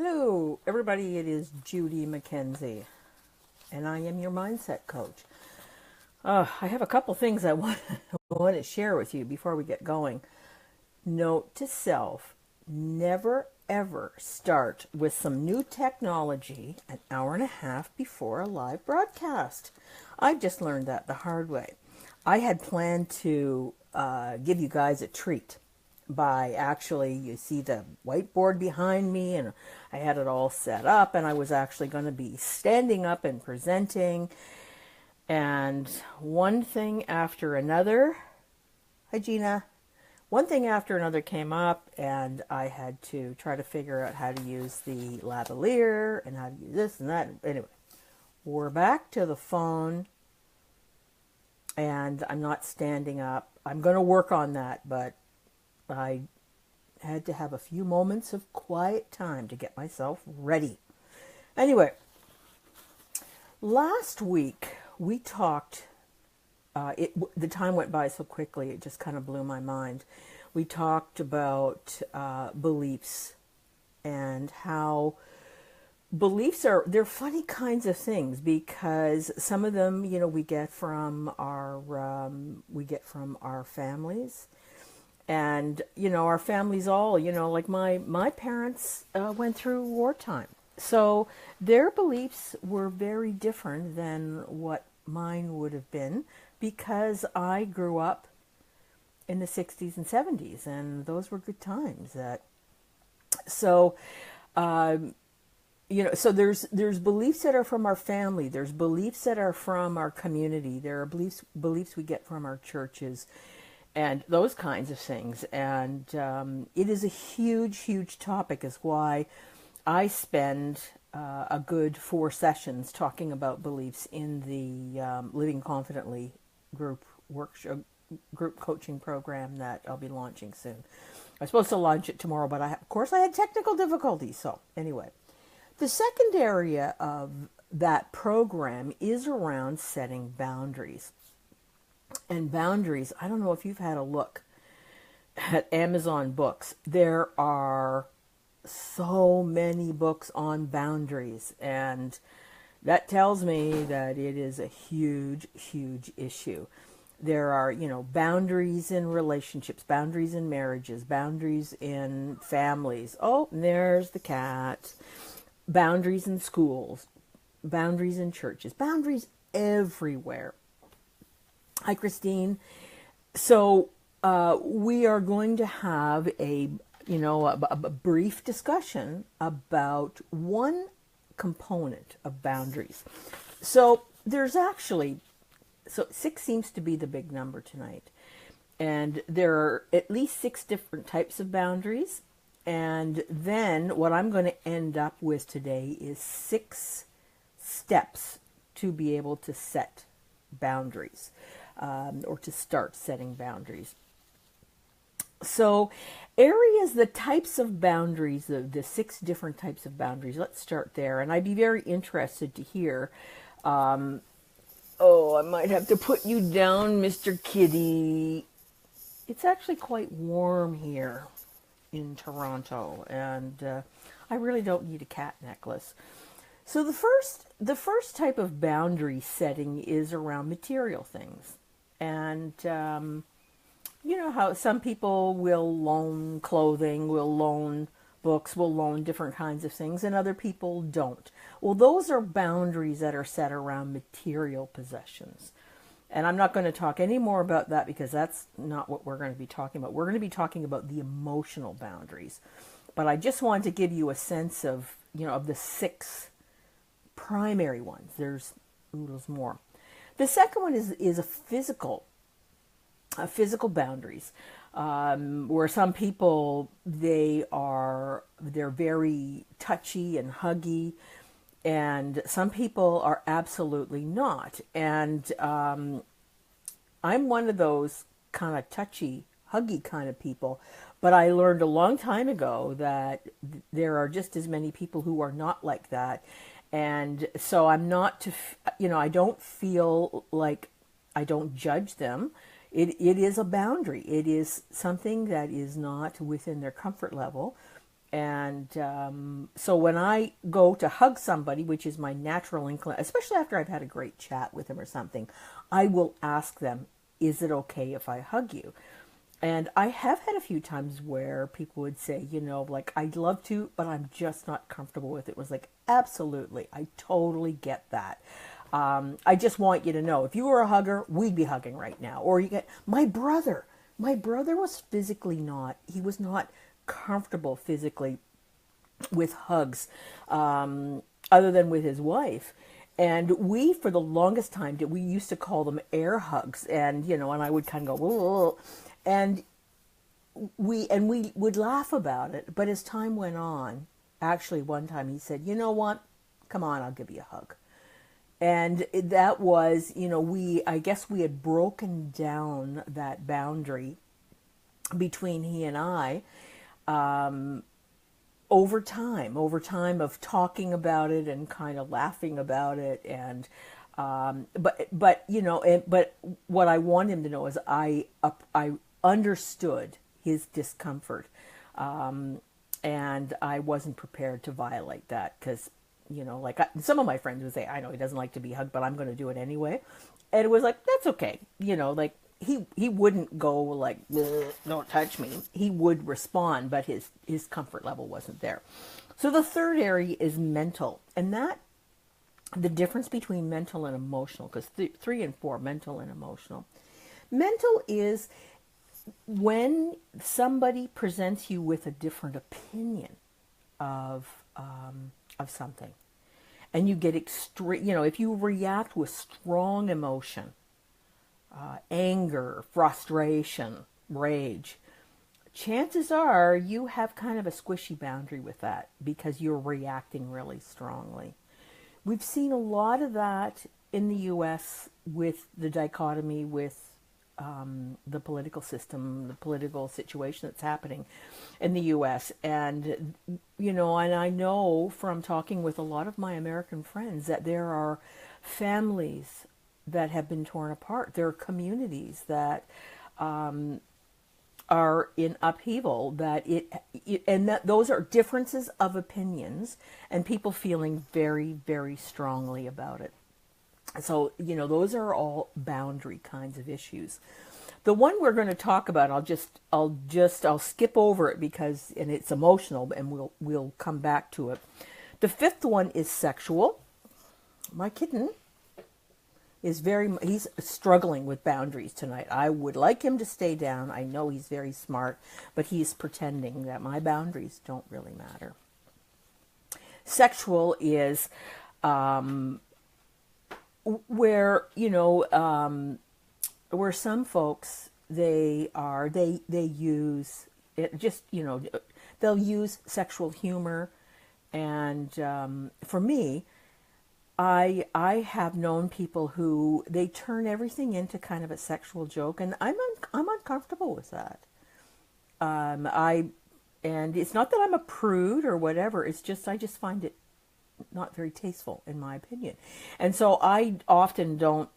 Hello, everybody. It is Judy McKenzie, and I am your mindset coach. I have a couple things I want to share with you before we get going. Note to self, never ever start with some new technology an hour and a half before a live broadcast. I just learned that the hard way. I had planned to give you guys a treat by actually, you see the whiteboard behind me, and I had it all set up, and I was actually going to be standing up and presenting, and one thing after another, hi Gina, one thing after another came up, and I had to try to figure out how to use the lavalier and how to use this and that. Anyway, we're back to the phone, and I'm not standing up. I'm going to work on that, but I had to have a few moments of quiet time to get myself ready. Anyway, last week we talked, the time went by so quickly, it just kind of blew my mind. We talked about beliefs and how beliefs they're funny kinds of things, because some of them, we get from our families. And, our families all, like my parents went through wartime. So their beliefs were very different than what mine would have been, because I grew up in the 60s and 70s, and those were good times. So there's beliefs that are from our family. There's beliefs that are from our community. There are beliefs we get from our churches, and those kinds of things. And it is a huge, huge topic, is why I spend a good 4 sessions talking about beliefs in the Living Confidently group coaching program that I'll be launching soon. I was supposed to launch it tomorrow, but of course I had technical difficulties. So anyway, the second area of that program is around setting boundaries. And boundaries, I don't know if you've had a look at Amazon books. There are so many books on boundaries, and that tells me that it is a huge, huge issue. There are, boundaries in relationships, boundaries in marriages, boundaries in families. Oh, and there's the cat. Boundaries in schools, boundaries in churches, boundaries everywhere. Hi, Christine. So we are going to have a brief discussion about one component of boundaries. So there's actually, 6 seems to be the big number tonight. And there are at least 6 different types of boundaries. And then what I'm going to end up with today is 6 steps to be able to set boundaries. Or to start setting boundaries. So the types of boundaries, the 6 different types of boundaries, let's start there. And I'd be very interested to hear, I might have to put you down, Mr. Kitty. It's actually quite warm here in Toronto, and I really don't need a cat necklace. So the first type of boundary setting is around material things. And, how some people will loan clothing, will loan books, will loan different kinds of things, and other people don't. Well, those are boundaries that are set around material possessions. And I'm not going to talk any more about that, because that's not what we're going to be talking about. We're going to be talking about the emotional boundaries. But I just wanted to give you a sense of, of the 6 primary ones. There's more. The second one is a physical boundaries, where some people, they're very touchy and huggy, and some people are absolutely not. And I'm one of those kind of touchy, huggy kind of people. But I learned a long time ago that there are just as many people who are not like that. And so I'm not I don't feel like I don't judge them. It is a boundary. It is something that is not within their comfort level. And so when I go to hug somebody, which is my natural inclination, especially after I've had a great chat with them or something, I will ask them, is it okay if I hug you? And I have had a few times where people would say, like, I'd love to, but I'm just not comfortable with it. It was like, absolutely, I totally get that. I just want you to know, if you were a hugger, we'd be hugging right now. Or you get my brother. My brother was he was not comfortable physically with hugs, other than with his wife. And we, for the longest time, we used to call them air hugs. And I would kind of go, whoa. And we would laugh about it. But as time went on, actually one time he said, you know what? Come on, I'll give you a hug. And that was, I guess we had broken down that boundary between he and I, over time of talking about it and kind of laughing about it. And, but what I want him to know is I understood his discomfort. And I wasn't prepared to violate that because, some of my friends would say, I know he doesn't like to be hugged, but I'm going to do it anyway. And it was like, that's okay. Like he wouldn't go like, don't touch me. He would respond, but his comfort level wasn't there. So the third area is mental. And that, the difference between mental and emotional, because 3 and 4, mental and emotional. Mental is when somebody presents you with a different opinion of something, and you get extreme, if you react with strong emotion, anger, frustration, rage, chances are you have kind of a squishy boundary with that because you're reacting really strongly. We've seen a lot of that in the U.S. with the dichotomy with the political system, the political situation that's happening in the U.S. And, and I know from talking with a lot of my American friends that there are families that have been torn apart. There are communities that are in upheaval, and that those are differences of opinions and people feeling very, very strongly about it. So, those are all boundary kinds of issues. The one we're going to talk about, I'll skip over it because, and it's emotional, and we'll come back to it. The fifth one is sexual. My kitten he's struggling with boundaries tonight. I would like him to stay down. I know he's very smart, but he's pretending that my boundaries don't really matter. Sexual is, where where some folks they use it, just they'll use sexual humor, and for me, I have known people who they turn everything into kind of a sexual joke, and I'm uncomfortable with that. And it's not that I'm a prude or whatever. It's just I just find it not very tasteful, in my opinion. And so I often don't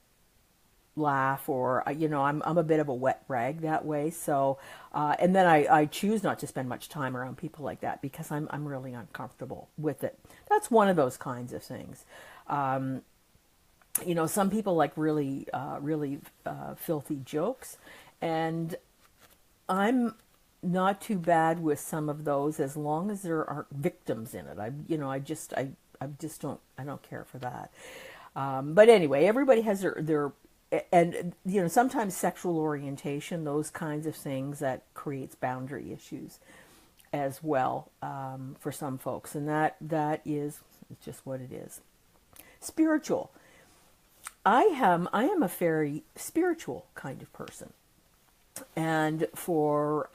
laugh, or I'm a bit of a wet rag that way. So and then I choose not to spend much time around people like that because I'm really uncomfortable with it. That's one of those kinds of things. Some people like really filthy jokes, and I'm not too bad with some of those as long as there aren't victims in it. I don't care for that. But anyway, everybody has their and sometimes sexual orientation, those kinds of things, that creates boundary issues as well, for some folks, and that is just what it is. Spiritual. I am a very spiritual kind of person, and for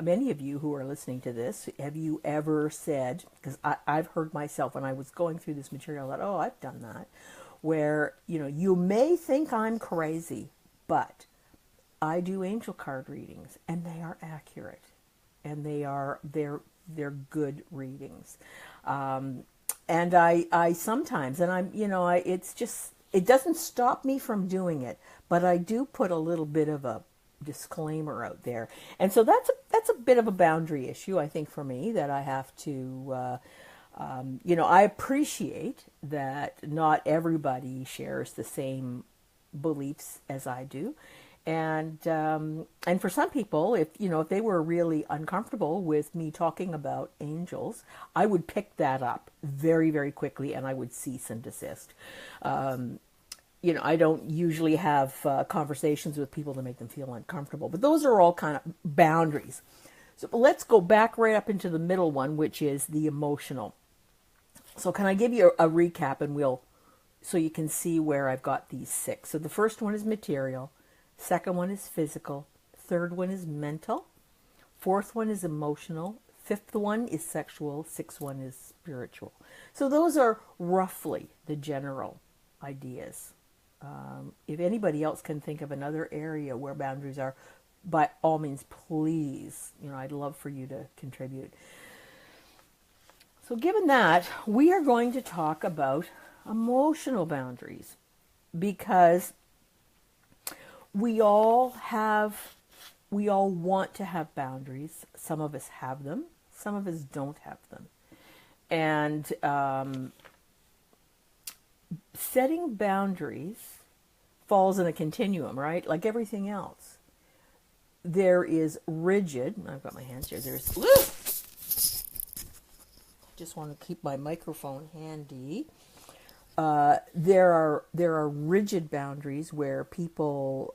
many of you who are listening to this, have you ever said, because I've heard myself when I was going through this material, that, oh, I've done that, where, you may think I'm crazy, but I do angel card readings, and they are accurate, and they're good readings. And I sometimes, and it's just, it doesn't stop me from doing it, but I do put a little bit of a disclaimer out there. And so that's a bit of a boundary issue, I think, for me, that I have to, I appreciate that not everybody shares the same beliefs as I do. And for some people, if they were really uncomfortable with me talking about angels, I would pick that up very, very quickly, and I would cease and desist. I don't usually have conversations with people to make them feel uncomfortable, but those are all kind of boundaries. So let's go back right up into the middle one, which is the emotional. So can I give you a recap, and so you can see where I've got these 6. So the first one is material. Second one is physical. Third one is mental. Fourth one is emotional. Fifth one is sexual. Sixth one is spiritual. So those are roughly the general ideas. If anybody else can think of another area where boundaries are, by all means, please, I'd love for you to contribute. So given that, we are going to talk about emotional boundaries, because we all want to have boundaries. Some of us have them. Some of us don't have them. And setting boundaries falls in a continuum, right? Like everything else. There is rigid, I've got my hands here, I just want to keep my microphone handy. There are rigid boundaries where people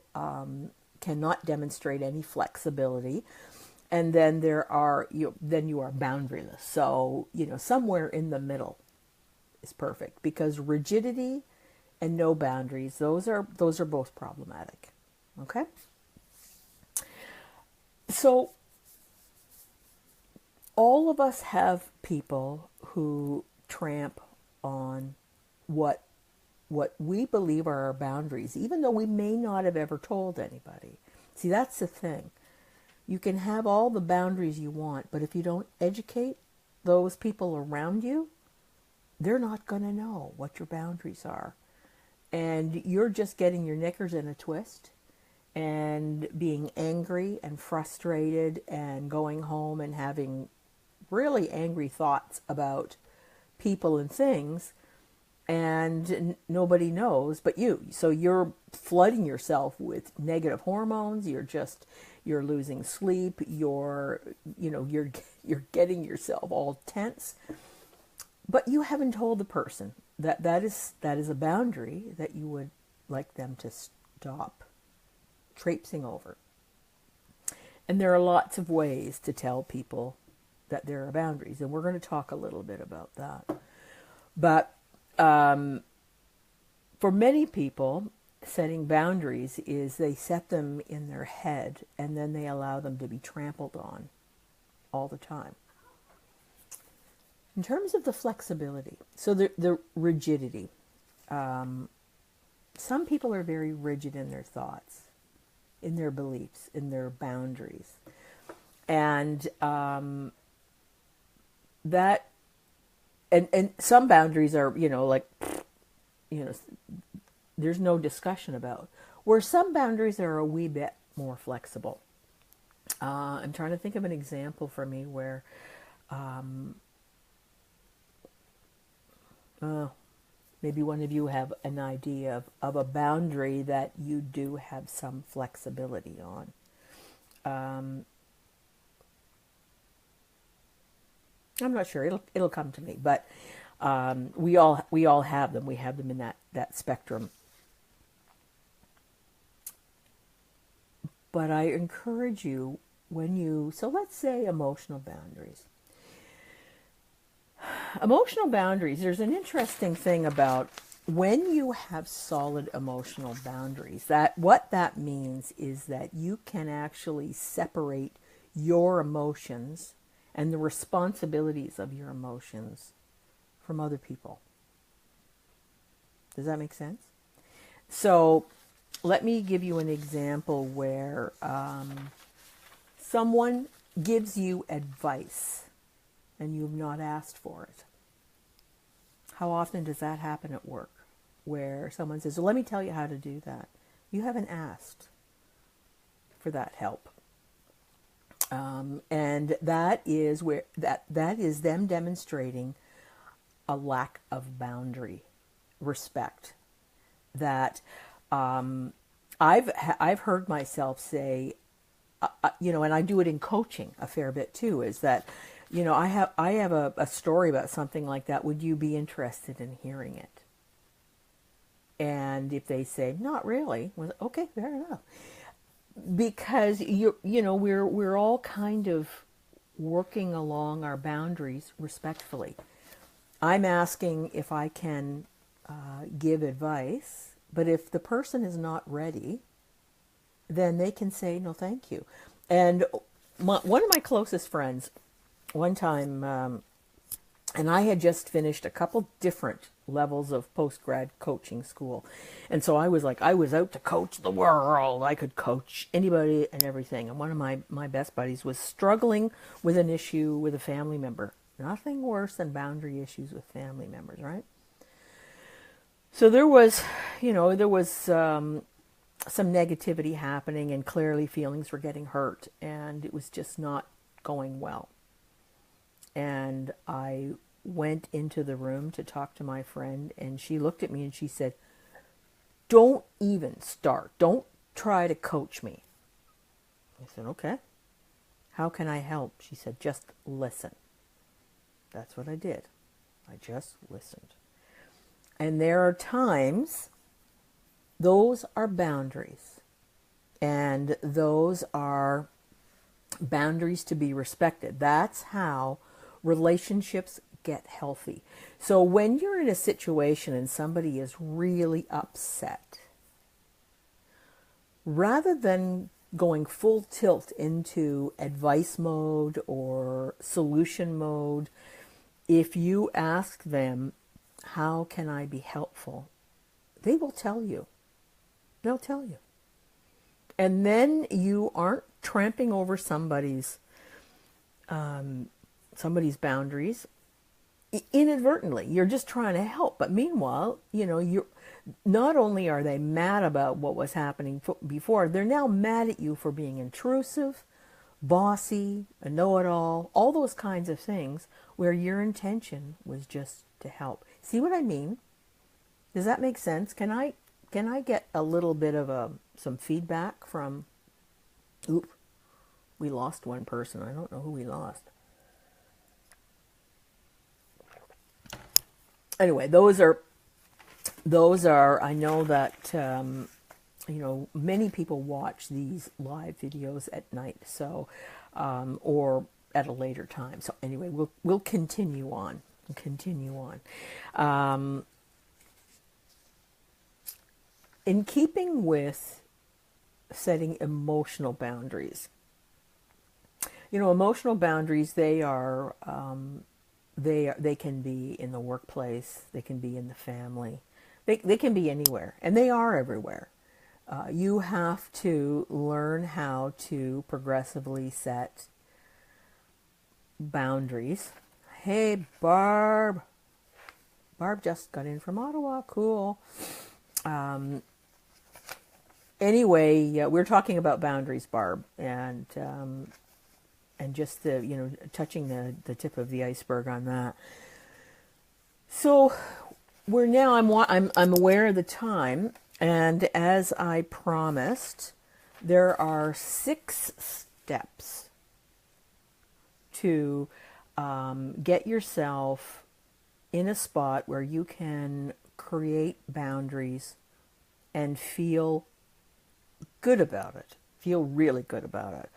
cannot demonstrate any flexibility, and then you are boundaryless. So somewhere in the middle is perfect, because rigidity and no boundaries, those are both problematic. Okay. So all of us have people who tramp on what we believe are our boundaries, even though we may not have ever told anybody. See, that's the thing. You can have all the boundaries you want, but if you don't educate those people around you, they're not going to know what your boundaries are. And you're just getting your knickers in a twist and being angry and frustrated and going home and having really angry thoughts about people and things, and nobody knows but you. So you're flooding yourself with negative hormones. You're losing sleep. You're getting yourself all tense. But you haven't told the person that is a boundary that you would like them to stop traipsing over. And there are lots of ways to tell people that there are boundaries, and we're going to talk a little bit about that. But for many people, setting boundaries is they set them in their head, and then they allow them to be trampled on all the time. In terms of the flexibility, so the rigidity, some people are very rigid in their thoughts, in their beliefs, in their boundaries. And that, and some boundaries are, there's no discussion about. Where some boundaries are a wee bit more flexible. I'm trying to think of an example for me where, maybe one of you have an idea of a boundary that you do have some flexibility on. I'm not sure. It'll come to me, but we all have them. We have them in that spectrum. But I encourage you so let's say emotional boundaries. Emotional boundaries, there's an interesting thing about when you have solid emotional boundaries, that what that means is that you can actually separate your emotions and the responsibilities of your emotions from other people. Does that make sense? So let me give you an example where someone gives you advice and you've not asked for it. How often does that happen at work? Where someone says, well, let me tell you how to do that. You haven't asked for that help. And that is where that is them demonstrating a lack of boundary, respect. That I've heard myself say, and I do it in coaching a fair bit too. Is that, I have a story about something like that. Would you be interested in hearing it? And if they say not really, well, okay, fair enough. Because we're all kind of working along our boundaries respectfully. I'm asking if I can give advice, but if the person is not ready, then they can say no, thank you. And one of my closest friends, one time, and I had just finished a couple different levels of post-grad coaching school. And so I was out to coach the world. I could coach anybody and everything. And one of my best buddies was struggling with an issue with a family member. Nothing worse than boundary issues with family members, right? So there was some negativity happening, and clearly feelings were getting hurt, and it was just not going well. And I went into the room to talk to my friend, and she looked at me and she said, "Don't even start. Don't try to coach me." I said, "Okay. How can I help?" She said, "Just listen." That's what I did. I just listened. And there are times, those are boundaries. And those are boundaries to be respected. That's how relationships get healthy. So when you're in a situation and somebody is really upset, rather than going full tilt into advice mode or solution mode, if you ask them, how can I be helpful? They will tell you. They'll tell you. And then you aren't tramping over somebody's boundaries inadvertently. You're just trying to help. But meanwhile, you're not only are they mad about what was happening before, they're now mad at you for being intrusive, bossy, a know-it-all, all those kinds of things where your intention was just to help. See what I mean? Does that make sense? Can I get a little bit of some feedback from... Oop, we lost one person. I don't know who we lost. Anyway, those are. I know that many people watch these live videos at night, so or at a later time. So anyway, we'll continue on. In keeping with setting emotional boundaries, emotional boundaries, they can be in the workplace, they can be in the family, they can be anywhere, and they are everywhere. You have to learn how to progressively set boundaries. Hey, Barb just got in from Ottawa. Cool. Anyway, we're talking about boundaries, Barb, and just touching the tip of the iceberg on that. So I'm aware of the time, and as I promised, there are 6 steps to get yourself in a spot where you can create boundaries and feel good about it. Feel really good about it.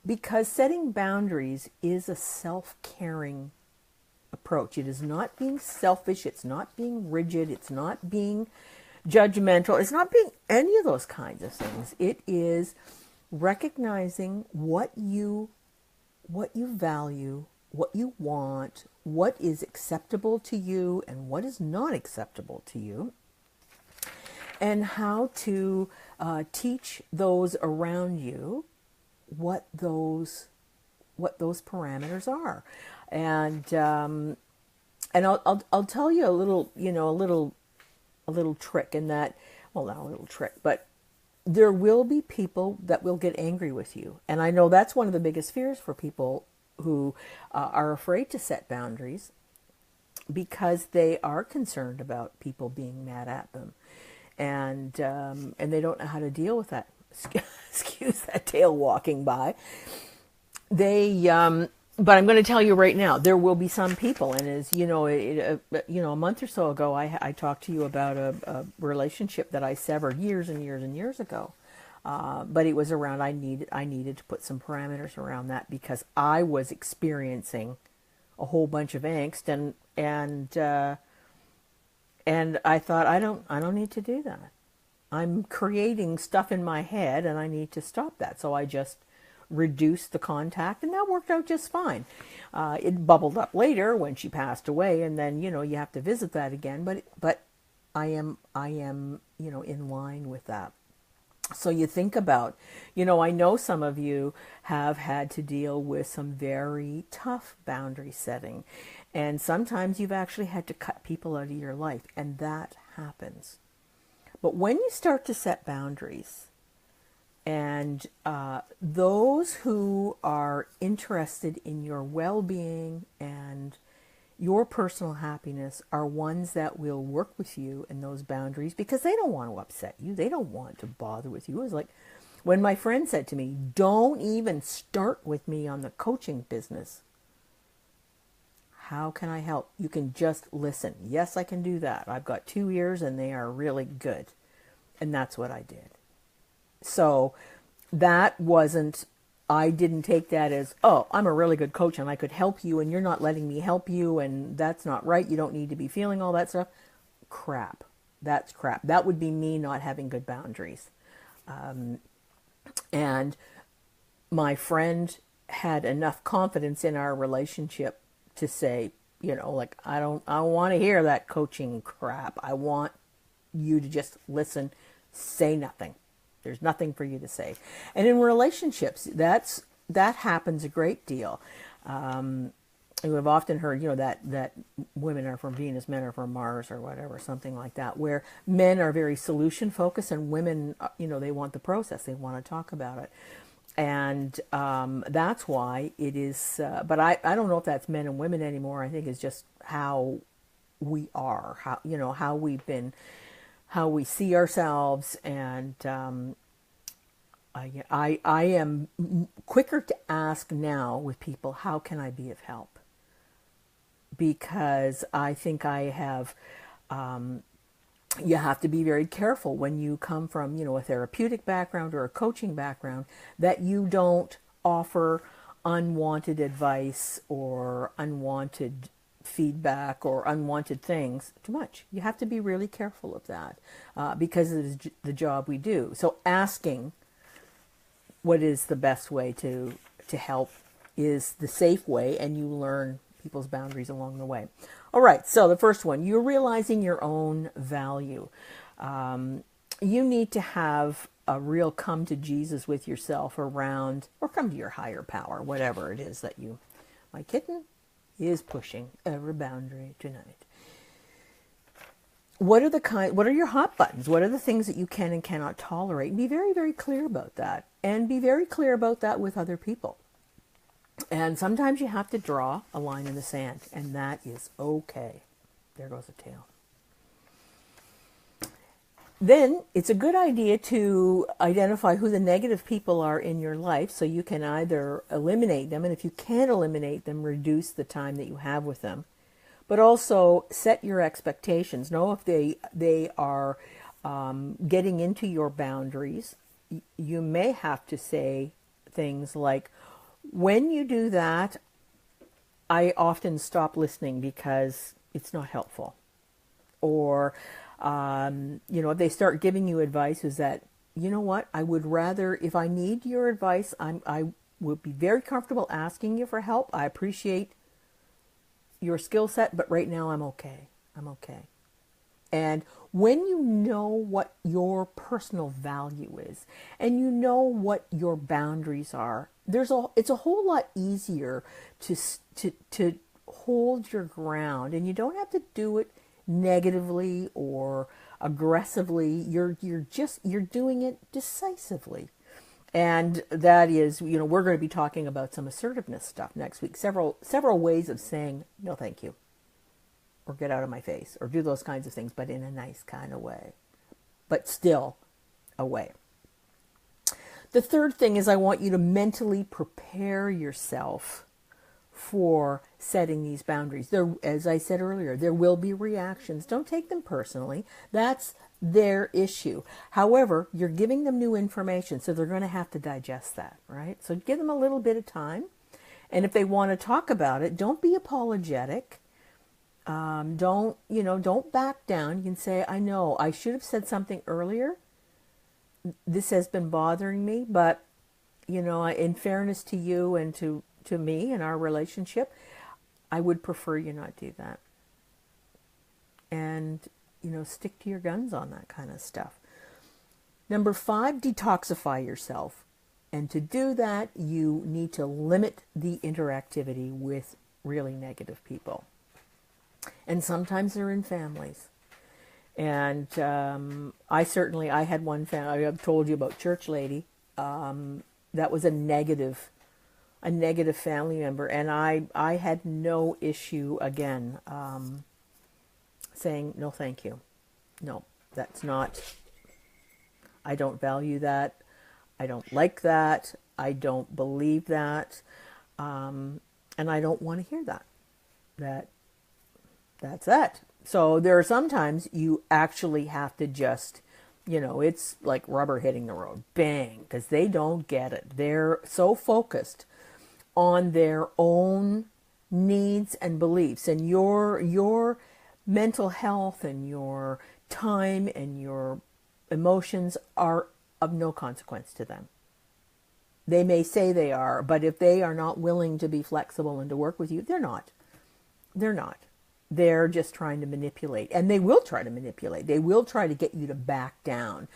Because setting boundaries is a self-caring approach. It is not being selfish. It's not being rigid. It's not being judgmental. It's not being any of those kinds of things. It is recognizing what you value, what you want, what is acceptable to you and what is not acceptable to you, and how to teach those around you what those parameters are. And I'll tell you a little trick in that. Well, not a little trick, but there will be people that will get angry with you. And I know that's one of the biggest fears for people who are afraid to set boundaries, because they are concerned about people being mad at them, and they don't know how to deal with that. Excuse that tail walking by. But I'm going to tell you right now, there will be some people, and as you know, a month or so ago, I talked to you about a relationship that I severed years and years and years ago. But it was around, I needed to put some parameters around that, because I was experiencing a whole bunch of angst, and I thought, I don't need to do that. I'm creating stuff in my head, and I need to stop that. So I just reduced the contact, and that worked out just fine. It bubbled up later when she passed away, and then you have to visit that again. But I am in line with that. So you think about, I know some of you have had to deal with some very tough boundary setting, and sometimes you've actually had to cut people out of your life, and that happens. But when you start to set boundaries, and those who are interested in your well-being and your personal happiness are ones that will work with you in those boundaries, because they don't want to upset you. They don't want to bother with you. It was like when my friend said to me, don't even start with me on the coaching business. How can I help? You can just listen. Yes, I can do that. I've got 2 ears and they are really good. And that's what I did. So I didn't take that as, oh, I'm a really good coach and I could help you and you're not letting me help you and that's not right. You don't need to be feeling all that stuff. Crap. That's crap. That would be me not having good boundaries. And my friend had enough confidence in our relationship to say, I don't want to hear that coaching crap. I want you to just listen, say nothing. There's nothing for you to say. And in relationships, that happens a great deal. We've often heard, that women are from Venus, men are from Mars, or whatever, something like that, where men are very solution focused and women, they want the process. They want to talk about it. And that's why it is, but I don't know if that's men and women anymore. I think it's just how we are, how we've been, how we see ourselves, and I am quicker to ask now with people, how can I be of help? Because I think I have, you have to be very careful when you come from, a therapeutic background or a coaching background, that you don't offer unwanted advice or unwanted feedback or unwanted things too much. You have to be really careful of that because it is the job we do. So asking what is the best way to help is the safe way, and you learn people's boundaries along the way. All right, so the first one, you're realizing your own value. You need to have a real come to Jesus with yourself around, or come to your higher power, whatever it is that you, my kitten is pushing every boundary tonight. What are your hot buttons? What are the things that you can and cannot tolerate? And be very, very clear about that. And be very clear about that with other people. And sometimes you have to draw a line in the sand, and that is okay. There goes a tail. Then it's a good idea to identify who the negative people are in your life, so you can either eliminate them, and if you can't eliminate them, reduce the time that you have with them. But also set your expectations. Know if they are getting into your boundaries. You may have to say things like, when you do that, I often stop listening because it's not helpful. Or, if they start giving you advice, is that, you know what, I would rather, if I need your advice, I would be very comfortable asking you for help. I appreciate your skill set, but right now I'm okay. I'm okay. And when you know what your personal value is, and you know what your boundaries are, it's a whole lot easier to hold your ground, and you don't have to do it negatively or aggressively. You're doing it decisively. And that is, we're going to be talking about some assertiveness stuff next week. Several ways of saying no thank you, or get out of my face, or do those kinds of things, but in a nice kind of way, but still a way. The third thing is I want you to mentally prepare yourself for setting these boundaries. There, as I said earlier, there will be reactions. Don't take them personally. That's their issue. However, you're giving them new information, so they're going to have to digest that, right? So give them a little bit of time. And if they want to talk about it, don't be apologetic. Don't back down. You can say, I know I should have said something earlier. This has been bothering me, but, in fairness to you and to me and our relationship, I would prefer you not do that. And, stick to your guns on that kind of stuff. Number 5, detoxify yourself. And to do that, you need to limit the interactivity with really negative people. And sometimes they're in families. And I had one family. I've told you about Church Lady. That was a negative family member, and I had no issue again saying no, thank you. No, that's not. I don't value that. I don't like that. I don't believe that, and I don't want to hear that. That's that. So there are sometimes you actually have to just, it's like rubber hitting the road, bang, because they don't get it. They're so focused on their own needs and beliefs, and your mental health and your time and your emotions are of no consequence to them. They may say they are, but if they are not willing to be flexible and to work with you, they're not. They're just trying to manipulate, and they will try to manipulate. They will try to get you to back down,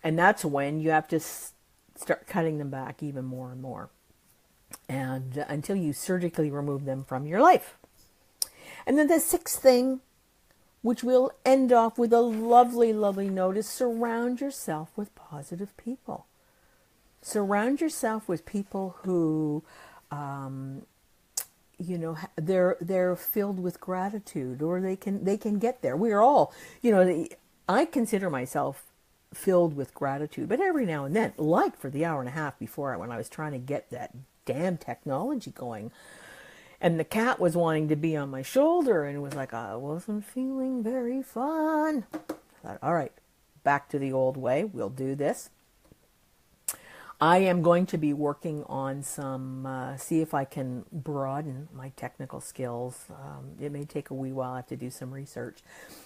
and that's when you have to start cutting them back even more and more, and until you surgically remove them from your life. And then the 6th thing, which we'll end off with a lovely, lovely note, is surround yourself with positive people. Surround yourself with people who they're filled with gratitude, or they can get there. We're all, I consider myself filled with gratitude, but every now and then, like for the hour and a half before, when I was trying to get that damn technology going, and the cat was wanting to be on my shoulder, and it was like, I wasn't feeling very fun. I thought, all right, back to the old way. We'll do this. I am going to be working on see if I can broaden my technical skills. It may take a wee while. I have to do some research.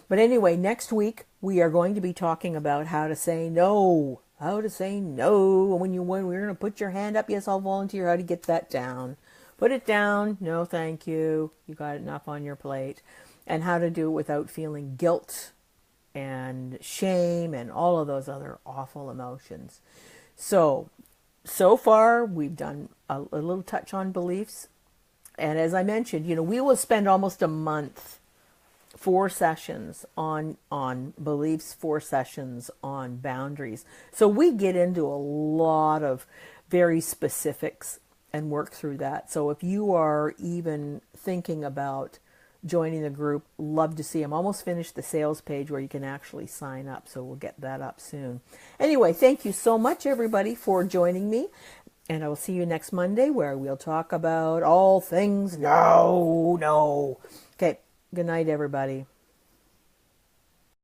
But anyway, next week we are going to be talking about how to say no. How to say no. When we're going to put your hand up, yes, I'll volunteer. How to get that down. Put it down. No, thank you. You got enough on your plate. And how to do it without feeling guilt and shame and all of those other awful emotions. So far, we've done a little touch on beliefs. And as I mentioned, we will spend almost a month, 4 sessions on beliefs, 4 sessions on boundaries. So we get into a lot of very specifics and work through that. So if you are even thinking about joining the group, love to see. I'm almost finished the sales page where you can actually sign up, so we'll get that up soon. Anyway, thank you so much, everybody, for joining me, and I will see you next Monday, where we'll talk about all things no. Okay, good night, everybody.